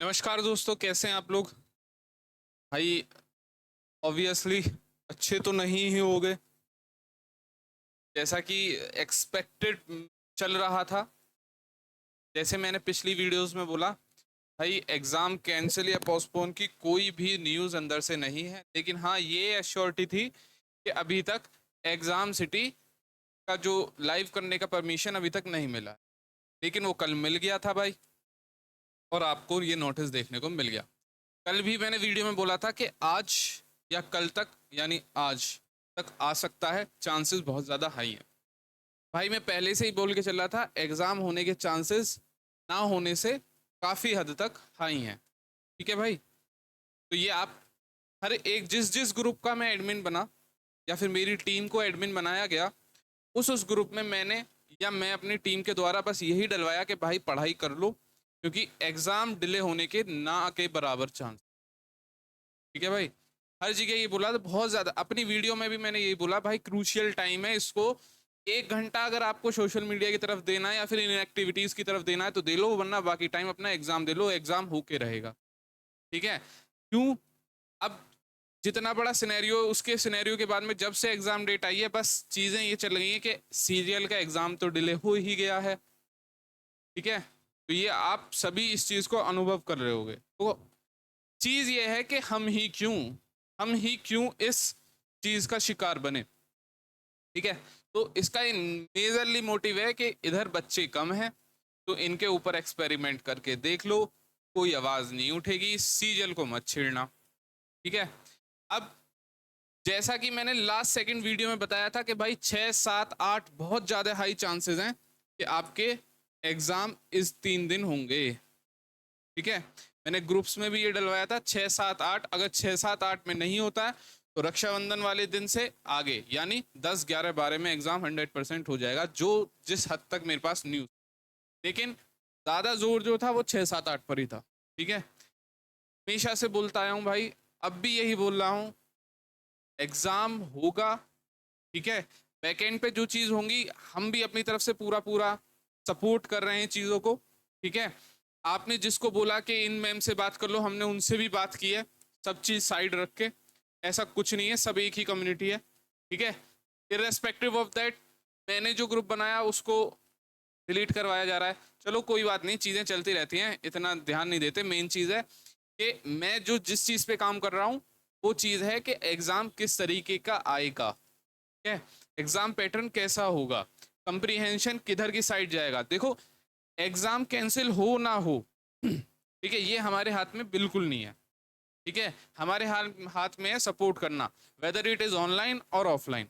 नमस्कार दोस्तों, कैसे हैं आप लोग। भाई ऑब्वियसली अच्छे तो नहीं ही हो गए जैसा कि एक्सपेक्टेड चल रहा था। जैसे मैंने पिछली वीडियोस में बोला, भाई एग्ज़ाम कैंसिल या पोस्टपोन की कोई भी न्यूज़ अंदर से नहीं है, लेकिन हाँ ये एश्योरिटी थी कि अभी तक एग्ज़ाम सिटी का जो लाइव करने का परमिशन अभी तक नहीं मिला, लेकिन वो कल मिल गया था भाई। और आपको ये नोटिस देखने को मिल गया। कल भी मैंने वीडियो में बोला था कि आज या कल तक, यानी आज तक आ सकता है, चांसेस बहुत ज़्यादा हाई हैं। भाई मैं पहले से ही बोल के चल रहा था, एग्ज़ाम होने के चांसेस ना होने से काफ़ी हद तक हाई हैं। ठीक है भाई, तो ये आप हर एक जिस जिस ग्रुप का मैं एडमिन बना या फिर मेरी टीम को एडमिन बनाया गया, उस ग्रुप में मैंने या मैं अपनी टीम के द्वारा बस यही डलवाया कि भाई पढ़ाई कर लो, क्योंकि एग्ज़ाम डिले होने के ना के बराबर चांस। ठीक है भाई, हर जगह ये बोला तो बहुत ज़्यादा, अपनी वीडियो में भी मैंने यही बोला, भाई क्रूशियल टाइम है, इसको 1 घंटा अगर आपको सोशल मीडिया की तरफ देना है या फिर इन एक्टिविटीज़ की तरफ देना है तो दे लो, वरना बाकी टाइम अपना एग्ज़ाम दे लो, एग्ज़ाम होके रहेगा। ठीक है, क्यों? अब जितना बड़ा सिनेरियो, उसके सिनेरियो के बाद में जब से एग्ज़ाम डेट आई है, बस चीज़ें ये चल गई हैं कि सीरियल का एग्ज़ाम तो डिले हो ही गया है। ठीक है, तो ये आप सभी इस चीज़ को अनुभव कर रहे होगे। तो चीज़ ये है कि हम ही क्यों इस चीज़ का शिकार बने। ठीक है, तो इसका मेजरली मोटिव है कि इधर बच्चे कम हैं, तो इनके ऊपर एक्सपेरिमेंट करके देख लो, कोई आवाज़ नहीं उठेगी, सीजल को मत छेड़ना। ठीक है, अब जैसा कि मैंने लास्ट सेकंड वीडियो में बताया था कि भाई 6, 7, 8 बहुत ज़्यादा हाई चांसेस हैं कि आपके एग्ज़ाम इस 3 दिन होंगे। ठीक है, मैंने ग्रुप्स में भी ये डलवाया था 6, 7, 8, अगर 6, 7, 8 में नहीं होता है तो रक्षाबंधन वाले दिन से आगे यानी 10, 11, 12 में एग्जाम 100% हो जाएगा, जो जिस हद तक मेरे पास न्यूज़। लेकिन ज़्यादा जोर जो था वो 6, 7, 8 पर ही था। ठीक है, हमेशा से बोलता आया हूँ भाई, अब भी यही बोल रहा हूँ, एग्ज़ाम होगा। ठीक है, बैकएंड पे जो चीज़ होंगी हम भी अपनी तरफ से पूरा पूरा सपोर्ट कर रहे हैं चीज़ों को। ठीक है, आपने जिसको बोला कि इन मैम से बात कर लो, हमने उनसे भी बात की है, सब चीज़ साइड रख के। ऐसा कुछ नहीं है, सब एक ही कम्युनिटी है। ठीक है, इर्रेस्पेक्टिव ऑफ दैट मैंने जो ग्रुप बनाया उसको डिलीट करवाया जा रहा है, चलो कोई बात नहीं, चीज़ें चलती रहती हैं, इतना ध्यान नहीं देते। मेन चीज़ है कि मैं जो जिस चीज़ पे काम कर रहा हूँ वो चीज़ है कि एग्ज़ाम किस तरीके का आएगा। ठीक है, एग्ज़ाम पैटर्न कैसा होगा, कंप्रीहेंशन किधर की साइड जाएगा। देखो, एग्ज़ाम कैंसिल हो ना हो, ठीक है, ये हमारे हाथ में बिल्कुल नहीं है। ठीक है, हमारे हाथ में है सपोर्ट करना, वेदर इट इज़ ऑनलाइन और ऑफलाइन,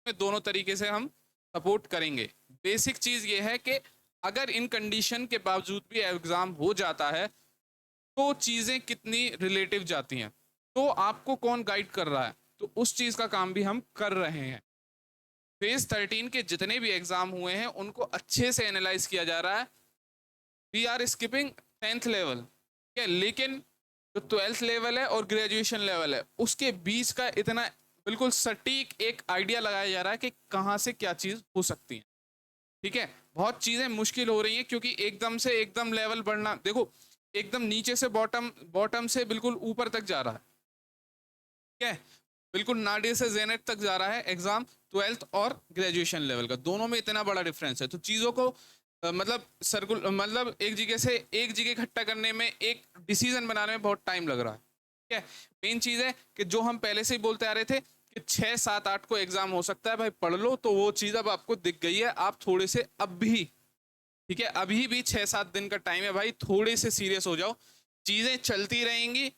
में दोनों तरीके से हम सपोर्ट करेंगे। बेसिक चीज़ ये है कि अगर इन कंडीशन के बावजूद भी एग्ज़ाम हो जाता है तो चीज़ें कितनी रिलेटिव जाती हैं, तो आपको कौन गाइड कर रहा है, तो उस चीज़ का काम भी हम कर रहे हैं। फेज़ 13 के जितने भी एग्ज़ाम हुए हैं उनको अच्छे से एनालाइज किया जा रहा है। We are skipping 10th level, ठीक है, लेकिन जो 12th लेवल है और ग्रेजुएशन लेवल है उसके बीच का इतना बिल्कुल सटीक एक आइडिया लगाया जा रहा है कि कहाँ से क्या चीज़ हो सकती है। ठीक है, बहुत चीज़ें मुश्किल हो रही हैं क्योंकि एकदम से एकदम लेवल बढ़ना, देखो एकदम नीचे से बॉटम, बॉटम से बिल्कुल ऊपर तक जा रहा है। ठीक है, बिल्कुल नाडे से जेनेट तक जा रहा है एग्जाम, 12th और ग्रेजुएशन लेवल का, दोनों में इतना बड़ा डिफरेंस है। तो चीज़ों को मतलब सर्कुल, मतलब एक जगह से एक जगह इकट्ठा करने में, एक डिसीजन बनाने में बहुत टाइम लग रहा है। ठीक है, मेन चीज़ है कि जो हम पहले से ही बोलते आ रहे थे कि 6, 7, 8 को एग्जाम हो सकता है, भाई पढ़ लो, तो वो चीज़ अब आपको दिख गई है। आप थोड़े से अब भी, ठीक है, अभी भी 6, 7 दिन का टाइम है भाई, थोड़े से सीरियस हो जाओ, चीज़ें चलती रहेंगी।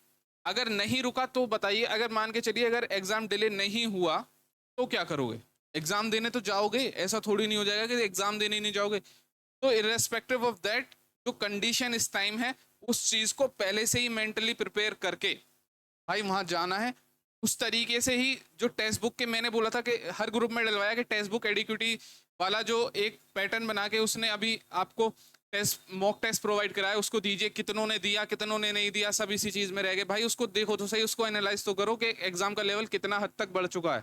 अगर नहीं रुका तो बताइए, अगर मान के चलिए अगर एग्ज़ाम डिले नहीं हुआ तो क्या करोगे? एग्ज़ाम देने तो जाओगे, ऐसा थोड़ी नहीं हो जाएगा कि एग्ज़ाम देने नहीं जाओगे। तो इर्रेस्पेक्टिव ऑफ दैट, जो कंडीशन इस टाइम है, उस चीज़ को पहले से ही मेंटली प्रिपेयर करके भाई वहाँ जाना है। उस तरीके से ही जो टेक्स्ट बुक के मैंने बोला था कि हर ग्रुप में डलवाया कि टेक्स्ट बुक एडिक्विटी वाला जो एक पैटर्न बना के उसने अभी आपको टेस्ट, मॉक टेस्ट प्रोवाइड कराया, उसको दीजिए, कितनों ने दिया कितनों ने नहीं दिया, सब इसी चीज़ में रह गए। भाई उसको देखो तो सही, उसको एनालाइज तो करो कि एग्जाम का लेवल कितना हद तक बढ़ चुका है।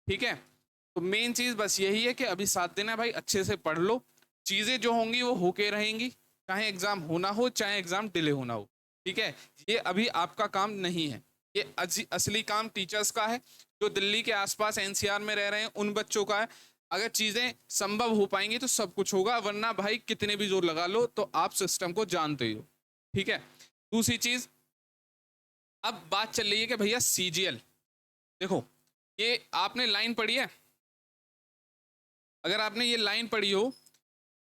ठीक है, तो मेन चीज़ बस यही है कि अभी 7 दिन है भाई, अच्छे से पढ़ लो, चीज़ें जो होंगी वो होके रहेंगी। चाहे एग्जाम होना हो चाहे एग्जाम डिले होना हो, ठीक है। ये अभी आपका काम नहीं है, ये असली काम टीचर्स का है, जो दिल्ली के आसपास एनसीआर में रह रहे हैं उन बच्चों का है। अगर चीजें संभव हो पाएंगी तो सब कुछ होगा, वरना भाई कितने भी जोर लगा लो तो आप सिस्टम को जानते ही हो, ठीक है। दूसरी चीज, अब बात चल रही है कि भैया सीजीएल, देखो ये आपने लाइन पढ़ी है, अगर आपने ये लाइन पढ़ी हो,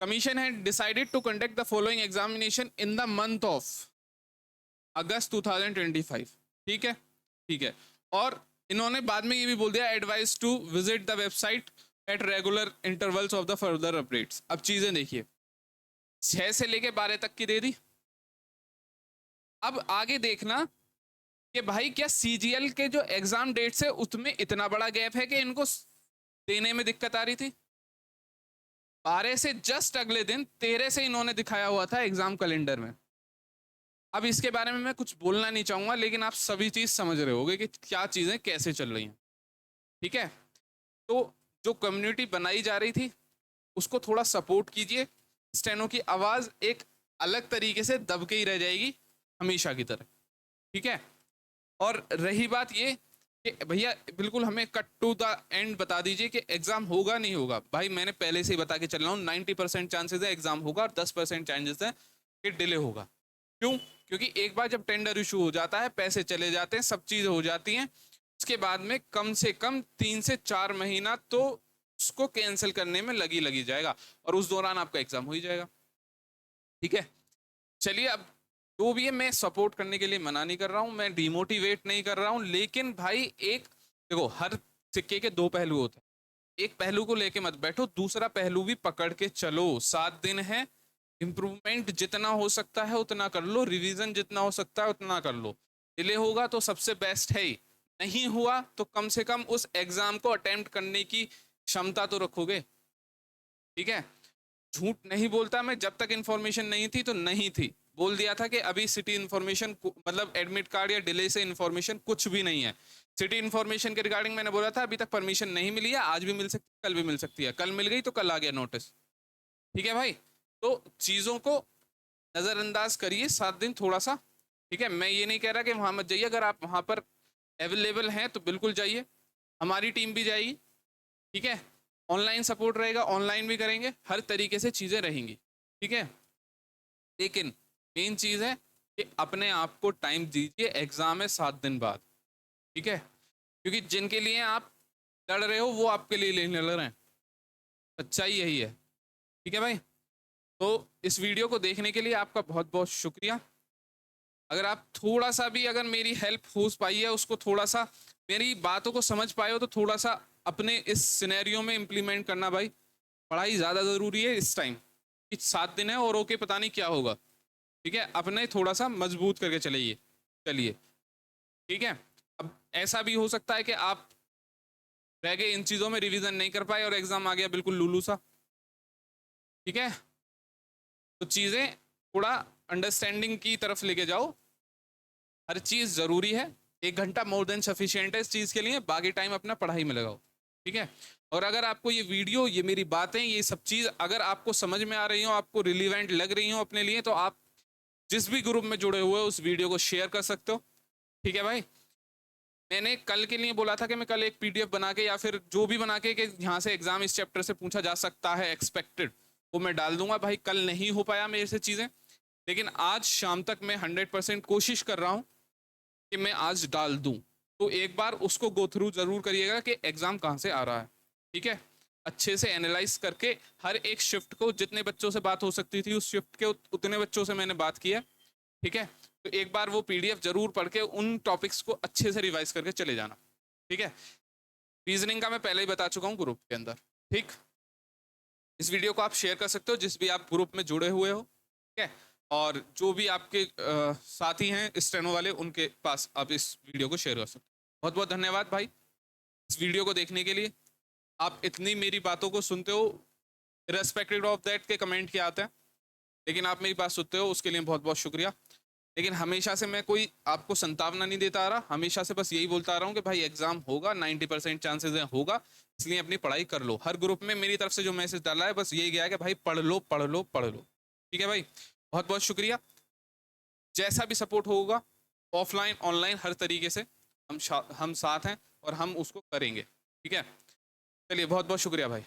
कमीशन है decided to conduct the following examination in the month of August 2025, ठीक है, ठीक है। और इन्होंने बाद में ये भी बोल दिया advise to visit the website at regular intervals of the further updates. अब चीजें देखिए, 6 से लेके 12 तक की दे दी। अब आगे देखना कि भाई क्या सीजीएल के जो एग्जाम डेट्स है उसमें इतना बड़ा गैप है कि इनको देने में दिक्कत आ रही थी। 12 से जस्ट अगले दिन 13 से इन्होंने दिखाया हुआ था एग्जाम कैलेंडर में। अब इसके बारे में मैं कुछ बोलना नहीं चाहूंगा, लेकिन आप सभी चीज समझ रहे होगे कि क्या चीजें कैसे चल रही हैं, ठीक है। तो जो कम्युनिटी बनाई जा रही थी उसको थोड़ा सपोर्ट कीजिए, स्टेनो की आवाज एक अलग तरीके से दब के ही रह जाएगी हमेशा की तरह, ठीक है। और रही बात ये कि भैया बिल्कुल हमें कट टू द एंड बता दीजिए कि एग्जाम होगा नहीं होगा। भाई मैंने पहले से ही बता के चल रहा हूँ 90% चांसेस है एग्जाम होगा और 10% चांसेस है कि डिले होगा। क्यों? क्योंकि एक बार जब टेंडर इशू हो जाता है, पैसे चले जाते हैं, सब चीज़ हो जाती हैं, उसके बाद में कम से कम 3 से 4 महीना तो उसको कैंसिल करने में लगी जाएगा, और उस दौरान आपका एग्जाम हो ही जाएगा, ठीक है। चलिए, अब जो भी है मैं सपोर्ट करने के लिए मना नहीं कर रहा हूँ, मैं डिमोटिवेट नहीं कर रहा हूँ, लेकिन भाई एक देखो, हर सिक्के के दो पहलू होते हैं, एक पहलू को लेके मत बैठो, दूसरा पहलू भी पकड़ के चलो। 7 दिन है, इम्प्रूवमेंट जितना हो सकता है उतना कर लो, रिवीजन जितना हो सकता है उतना कर लो। डिले होगा तो सबसे बेस्ट है ही, नहीं हुआ तो कम से कम उस एग्जाम को अटेम्प्ट करने की क्षमता तो रखोगे, ठीक है। झूठ नहीं बोलता मैं, जब तक इन्फॉर्मेशन नहीं थी तो नहीं थी, बोल दिया था कि अभी सिटी इन्फॉर्मेशन मतलब एडमिट कार्ड या डिले से इन्फॉर्मेशन कुछ भी नहीं है। सिटी इन्फॉर्मेशन के रिगार्डिंग मैंने बोला था अभी तक परमिशन नहीं मिली है, आज भी मिल सकती है, कल भी मिल सकती है, कल मिल गई तो कल आ गया नोटिस, ठीक है भाई। तो चीज़ों को नज़रअंदाज करिए 7 दिन थोड़ा सा, ठीक है। मैं ये नहीं कह रहा कि वहाँ मत जाइए, अगर आप वहाँ पर अवेलेबल हैं तो बिल्कुल जाइए, हमारी टीम भी जाएगी, ठीक है। ऑनलाइन सपोर्ट रहेगा, ऑनलाइन भी करेंगे, हर तरीके से चीज़ें रहेंगी, ठीक है। लेकिन मेन चीज़ है कि अपने आप को टाइम दीजिए, एग्ज़ाम है 7 दिन बाद, ठीक है। क्योंकि जिनके लिए आप लड़ रहे हो वो आपके लिए नहीं लड़ रहे हैं, सच्चाई यही है, ठीक है भाई। तो इस वीडियो को देखने के लिए आपका बहुत बहुत शुक्रिया। अगर आप थोड़ा सा भी अगर मेरी हेल्प हो पाई है, उसको थोड़ा सा मेरी बातों को समझ पाए हो तो थोड़ा सा अपने इस सिनेरियो में इम्प्लीमेंट करना भाई। पढ़ाई ज़्यादा ज़रूरी है इस टाइम, कि 7 दिन है और ओके पता नहीं क्या होगा, ठीक है। अपने थोड़ा सा मजबूत करके चलिए, चलिए, ठीक है। अब ऐसा भी हो सकता है कि आप रह गए इन चीज़ों में, रिवीजन नहीं कर पाए और एग्ज़ाम आ गया बिल्कुल लुलू सा, ठीक है। तो चीज़ें थोड़ा अंडरस्टैंडिंग की तरफ लेके जाओ, हर चीज़ ज़रूरी है, 1 घंटा मोर देन सफिशियंट है इस चीज़ के लिए, बाकी टाइम अपना पढ़ाई में लगाओ, ठीक है। और अगर आपको ये वीडियो, ये मेरी बातें, ये सब चीज़ अगर आपको समझ में आ रही हो, आपको रिलीवेंट लग रही हो अपने लिए, तो आप जिस भी ग्रुप में जुड़े हुए हो उस वीडियो को शेयर कर सकते हो, ठीक है भाई। मैंने कल के लिए बोला था कि मैं कल एक पीडीएफ बना के या फिर जो भी बना के कि यहाँ से एग्जाम इस चैप्टर से पूछा जा सकता है एक्सपेक्टेड, वो मैं डाल दूंगा भाई। कल नहीं हो पाया मेरे से चीज़ें, लेकिन आज शाम तक मैं 100% कोशिश कर रहा हूँ कि मैं आज डाल दूँ। तो एक बार उसको गो थ्रू ज़रूर करिएगा कि एग्ज़ाम कहाँ से आ रहा है, ठीक है। अच्छे से एनालाइज करके हर एक शिफ्ट को, जितने बच्चों से बात हो सकती थी उस शिफ्ट के उतने बच्चों से मैंने बात किया, ठीक है। तो एक बार वो पीडीएफ जरूर पढ़ के उन टॉपिक्स को अच्छे से रिवाइज करके चले जाना, ठीक है। रीजनिंग का मैं पहले ही बता चुका हूँ ग्रुप के अंदर, ठीक। इस वीडियो को आप शेयर कर सकते हो जिस भी आप ग्रुप में जुड़े हुए हो, ठीक है। और जो भी आपके साथी हैं स्टेनो वाले, उनके पास आप इस वीडियो को शेयर कर सकते हो। बहुत बहुत धन्यवाद भाई इस वीडियो को देखने के लिए। आप इतनी मेरी बातों को सुनते हो, रिस्पेक्टिव ऑफ दैट के कमेंट क्या आते हैं, लेकिन आप मेरी बात सुनते हो, उसके लिए बहुत बहुत शुक्रिया। लेकिन हमेशा से मैं कोई आपको संतावना नहीं देता आ रहा, हमेशा से बस यही बोलता आ रहा हूँ कि भाई एग्जाम होगा, 90% चांसेस है होगा, इसलिए अपनी पढ़ाई कर लो। हर ग्रुप में मेरी तरफ से जो मैसेज डाला है बस यही गया है कि भाई पढ़ लो पढ़ लो पढ़ लो, ठीक है भाई। बहुत बहुत बहुत शुक्रिया। जैसा भी सपोर्ट होगा ऑफलाइन ऑनलाइन हर तरीके से हम साथ हैं और हम उसको करेंगे। ठीक है, चलिए बहुत बहुत शुक्रिया भाई।